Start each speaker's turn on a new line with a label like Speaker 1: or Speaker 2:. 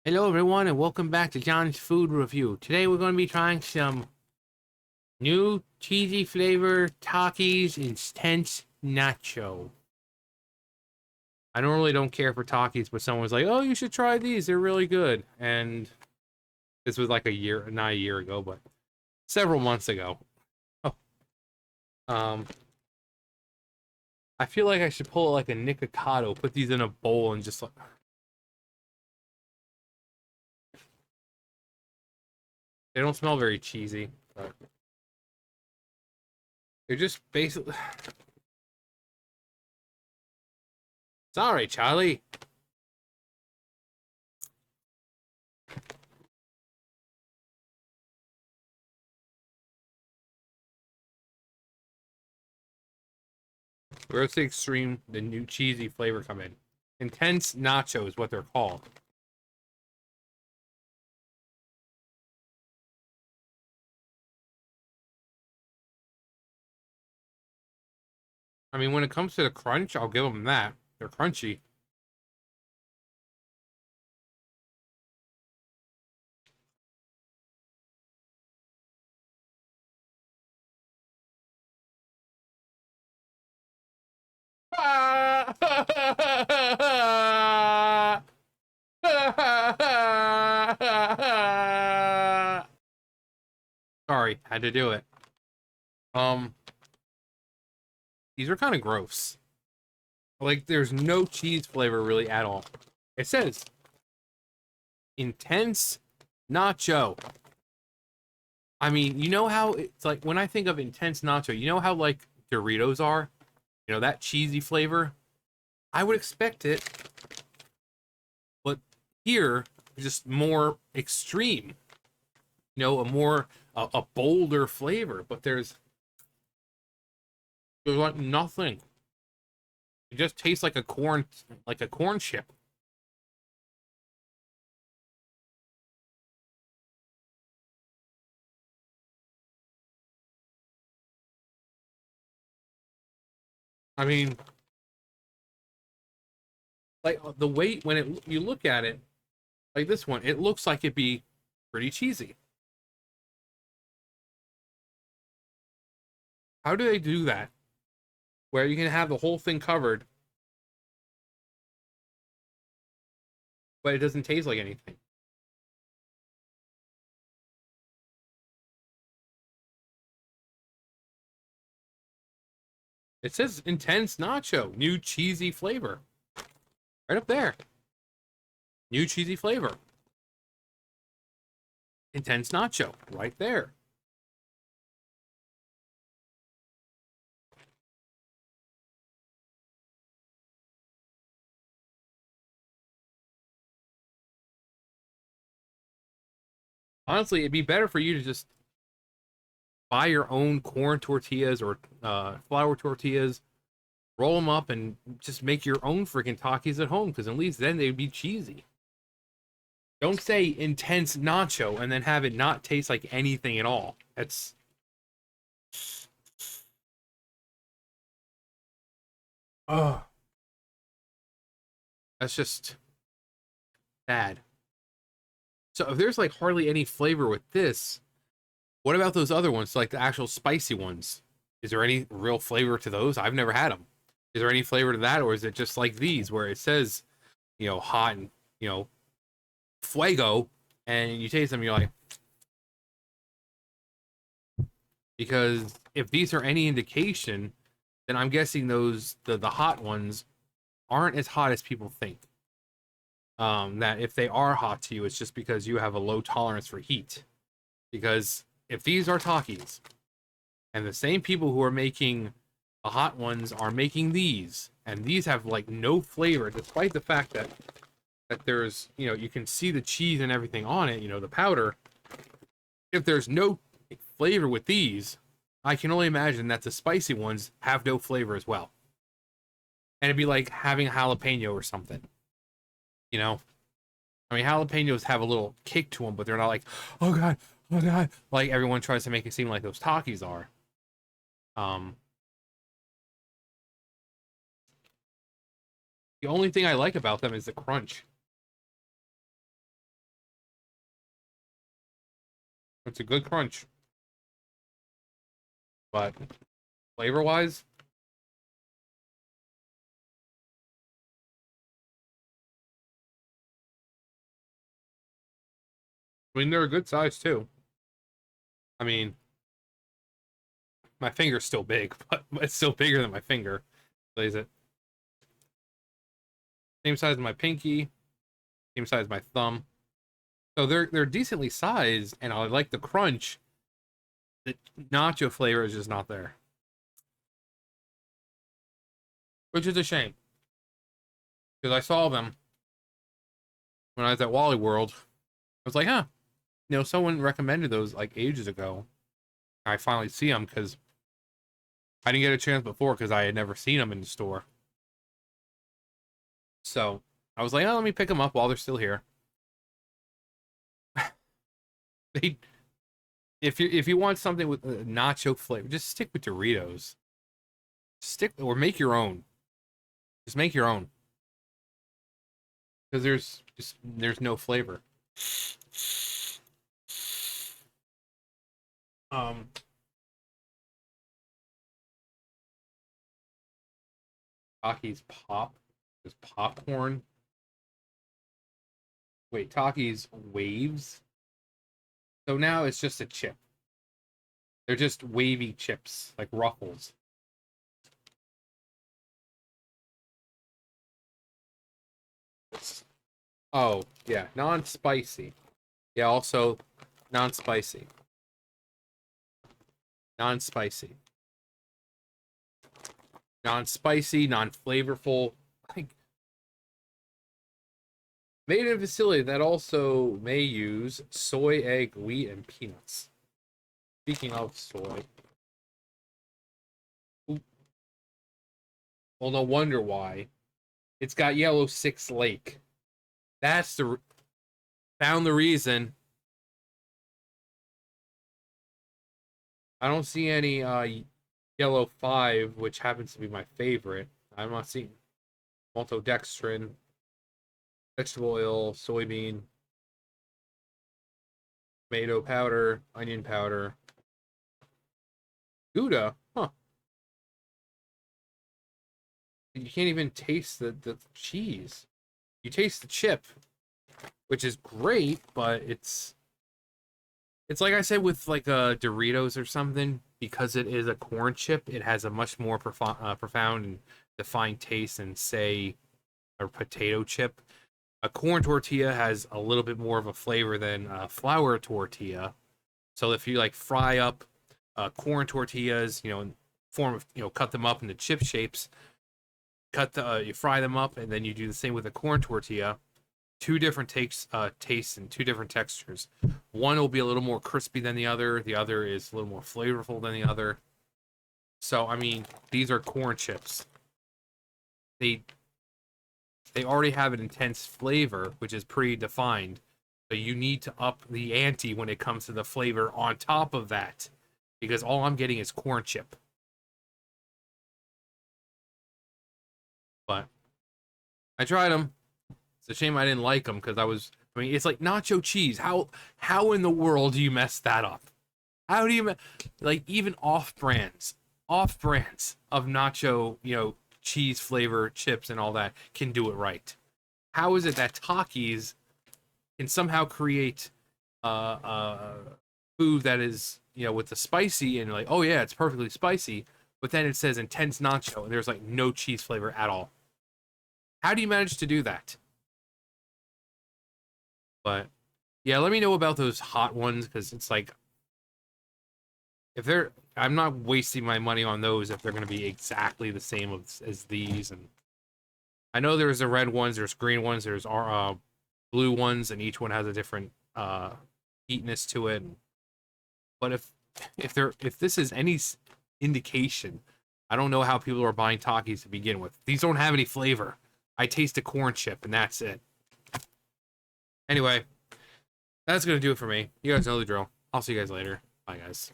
Speaker 1: Hello everyone and welcome back to John's Food Review. Today we're going to be trying some new cheesy flavor Takis Intense Nacho. I normally don't care for Takis, but someone was like, "Oh, you should try these. They're really good." And this was like a year, not a year ago, but several months ago. Oh, um, I feel like I should pull it like a Nikocado, put these in a bowl and just like they don't smell very cheesy, but they're just basically. Sorry, Charlie. Where's the extreme, the new cheesy flavor come in? Intense nacho is what they're called. I mean, when it comes to the crunch, I'll give them that. They're crunchy. Sorry, had to do it. Um, these are kind of gross. Like, there's no cheese flavor really at all. It says intense nacho. I mean, you know how it's like when I think of intense nacho, you know how like Doritos are? You know, that cheesy flavor? I would expect it, but here, just more extreme. You know, a bolder flavor, but there's like nothing. It just tastes like a corn chip. I mean, like the way when it you look at it, like this one, it looks like it'd be pretty cheesy. How do they do that? Where you can have the whole thing covered, but it doesn't taste like anything. It says intense nacho, new cheesy flavor. Right up there. New cheesy flavor. Intense nacho. Right there. Honestly, it'd be better for you to just buy your own corn tortillas or flour tortillas, roll them up, and just make your own freaking Takis at home. Because at least then they'd be cheesy. Don't say intense nacho and then have it not taste like anything at all. Oh, that's just bad. So if there's like hardly any flavor with this, what about those other ones, like the actual spicy ones? Is there any real flavor to those? I've never had them. Is there any flavor to that, or is it just like these where it says, hot and fuego, and you taste them, you're like, because if these are any indication, then I'm guessing the hot ones aren't as hot as people think. That if they are hot to you, it's just because you have a low tolerance for heat. Because if these are Takis, and the same people who are making the hot ones are making these, and these have like no flavor, despite the fact that there's you can see the cheese and everything on it, the powder. If there's no flavor with these, I can only imagine that the spicy ones have no flavor as well. And it'd be like having jalapeno or something, you know? I mean, jalapenos have a little kick to them, but they're not like, oh god, like everyone tries to make it seem like those Takis are. Um, the only thing I like about them is the crunch. It's a good crunch. But flavor-wise, I mean, they're a good size too. I mean, my finger's still big, but it's still bigger than my finger. Plays it. Same size as my pinky, same size as my thumb. So they're decently sized, and I like the crunch. The nacho flavor is just not there, which is a shame because I saw them when I was at Wally World. I was like, huh, someone recommended those like ages ago. I finally see them because I didn't get a chance before because I had never seen them in the store. So I was like, oh, let me pick them up while they're still here. They, if you want something with a nacho flavor, just stick with Doritos. Stick or make your own. Just make your own because there's no flavor. Um, Takis pop is popcorn. Wait, Takis waves. So now it's just a chip. They're just wavy chips, like Ruffles. Oh, yeah, non-spicy. Yeah, also non-spicy. Non-spicy. Non-spicy, non-flavorful. Like, made in a facility that also may use soy, egg, wheat, and peanuts. Speaking of soy. Well, no wonder why. It's got yellow 6 Lake. That's the... Found the reason. I don't see any yellow 5, which happens to be my favorite. I'm not seeing maltodextrin, vegetable oil, soybean, tomato powder, onion powder, Gouda. Huh. You can't even taste the cheese. You taste the chip, which is great, but it's like I said with like Doritos or something, because it is a corn chip, it has a much more profound and defined taste than say a potato chip. A corn tortilla has a little bit more of a flavor than a flour tortilla. So if you like fry up corn tortillas, in form of cut them up into chip shapes, you fry them up, and then you do the same with a corn tortilla. Two different tastes and two different textures. One will be a little more crispy than the other. The other is a little more flavorful than the other. So I mean, these are corn chips. They already have an intense flavor, which is pretty defined. So you need to up the ante when it comes to the flavor on top of that, because all I'm getting is corn chip. But I tried them. It's a shame I didn't like them because I mean, it's like nacho cheese. How in the world do you mess that up? How do you like even off brands of nacho, cheese flavor chips and all that can do it right? How is it that Takis can somehow create food that is, with the spicy and like, oh yeah, it's perfectly spicy, but then it says intense nacho and there's like no cheese flavor at all. How do you manage to do that? But yeah, let me know about those hot ones because it's like if they're I'm not wasting my money on those if they're going to be exactly the same as these. And I know there's the red ones, there's green ones, there's blue ones, and each one has a different heatness to it. But if this is any indication, I don't know how people are buying Takis to begin with. These don't have any flavor. I taste a corn chip and that's it. Anyway, that's gonna do it for me. You guys know the drill. I'll see you guys later. Bye, guys.